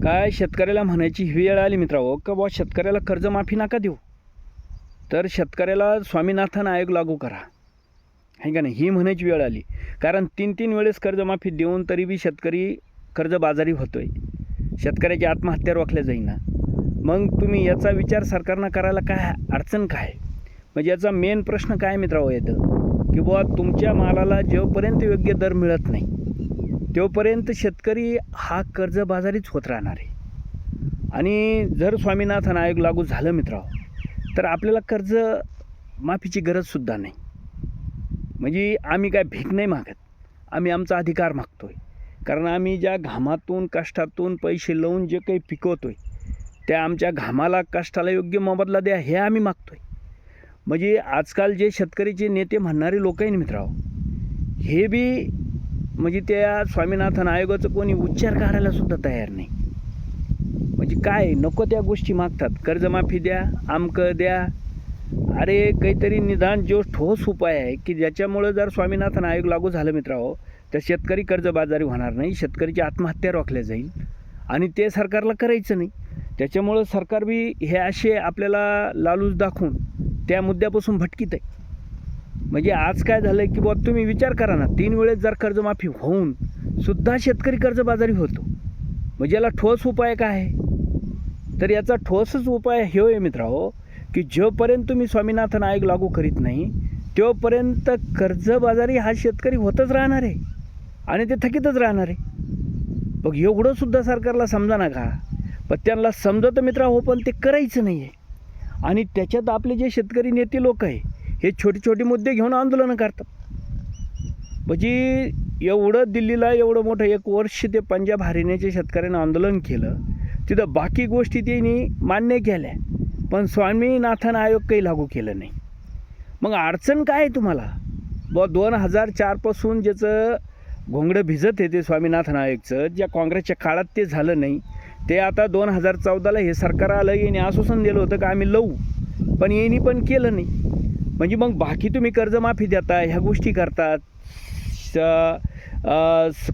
काय शेतकऱ्याला म्हणायची ही वेळ आली मित्रांनो का बुवा शेतकऱ्याला कर्जमाफी नका देऊ, तर शेतकऱ्याला स्वामीनाथन आयोग लागू करा, आहे का नाही, ही म्हणायची वेळ आली. कारण 3-3 वेळेस कर्जमाफी देऊन तरी बी शेतकरी कर्जबाजारी होतोय, शेतकऱ्याची आत्महत्या रोखल्या जाईना. मग तुम्ही याचा विचार सरकारनं करायला काय अडचण काय? म्हणजे याचा मेन प्रश्न काय मित्रांनो येतं की बुवा तुमच्या मालाला जोपर्यंत योग्य दर मिळत नाही तोपर्यंत शेतकरी हा कर्जबाजारीच होत राहणार आहे. आणि जर स्वामीनाथन आयोग लागू झालं मित्रांनो तर आपल्याला कर्ज माफीची गरजसुद्धा नाही. म्हणजे आम्ही काय भीक नाही मागत, आम्ही आमचा अधिकार मागतोय. कारण आम्ही ज्या घामातून कष्टातून पैसे लावून जे काही पिकवतोय त्या आमच्या घामाला कष्टाला योग्य मोबदला द्या हे आम्ही मागतोय. म्हणजे आजकाल जे शेतकरीचे नेते म्हणणारे लोक आहे ना मित्रांनो, हे बी म्हणजे त्या स्वामीनाथन आयोगाचं कोणी उच्चार करायला सुद्धा तयार नाही. म्हणजे काय नको त्या गोष्टी मागतात, कर्जमाफी द्या, आमकं द्या. अरे काहीतरी निदान जो ठोस उपाय आहे की ज्याच्यामुळं जर स्वामीनाथन आयोग लागू झालं मित्रांनो तर शेतकरी कर्जबाजारी होणार नाही, शेतकरीची आत्महत्या रोखल्या जाईल. आणि ते सरकारला करायचं नाही. त्याच्यामुळं सरकार बी हे असे आपल्याला लालूच दाखवून त्या मुद्द्यापासून भटकीत आहे. म्हणजे आज काय झालं आहे की बुवा तुम्ही विचार करा ना, 3 वेळेस जर कर्जमाफी होऊन सुद्धा शेतकरी कर्जबाजारी होतो, म्हणजे याला ठोस उपाय काय आहे? तर याचा ठोसच उपाय हे आहे मित्रांनो की जोपर्यंत तुम्ही स्वामीनाथन आयोग लागू करीत नाही तोपर्यंत कर्जबाजारी हा शेतकरी होतच राहणार आहे आणि ते थकीतच राहणार आहे. बघ एवढं सुद्धा सरकारला समजा ना का, पण त्यांना समजतं मित्रांनो, पण ते करायचं नाही आहे. आणि त्याच्यात आपले जे शेतकरी नेते लोक आहे हे छोटे छोटे मुद्दे घेऊन आंदोलनं करतात. म्हणजे एवढं दिल्लीला एवढं मोठं 1 वर्ष ते पंजाब हरियाणाच्या शेतकऱ्यांनी आंदोलन केलं, तिथं बाकी गोष्टी त्यांनी मान्य केल्या, पण स्वामीनाथन आयोग काही लागू केलं नाही. मग अडचण काय आहे तुम्हाला? बुवा 2004 पासून ज्याचं घोंगडं भिजत आहे ते स्वामीनाथन आयोगचं, ज्या काँग्रेसच्या काळात ते झालं नाही, ते आता 2014ला हे सरकार आलं, याने आश्वासन दिलं होतं का आम्ही लावू, पण यांनी पण केलं नाही. म्हणजे मग बाकी तुम्ही कर्जमाफी देता, ह्या गोष्टी करतात,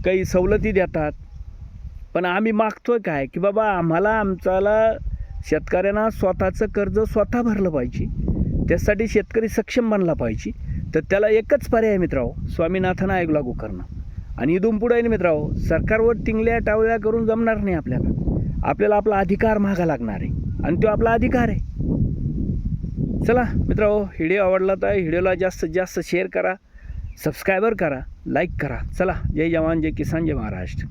काही सवलती देतात, पण आम्ही मागतोय काय की बाबा आम्हाला आमचाला शेतकऱ्यांना स्वतःचं कर्ज स्वतः भरलं पाहिजे, त्यासाठी शेतकरी सक्षम बनला पाहिजे. तर त्याला एकच पर्याय मित्रांनो, स्वामीनाथन आयोग लागू करणं. आणि इथून पुढे आहे मित्रांनो, सरकारवर टिंगल्या टावल्या करून जमणार नाही. आपल्याला आपला अधिकार मागा लागणार आहे आणि तो आपला अधिकार आहे. चला मित्रांनो, व्हिडिओ आवडला तर व्हिडिओला जास्तीत जास्त शेअर करा, सबस्क्रायबर करा, लाईक करा. चला, जय जवान जय किसान जय महाराष्ट्र.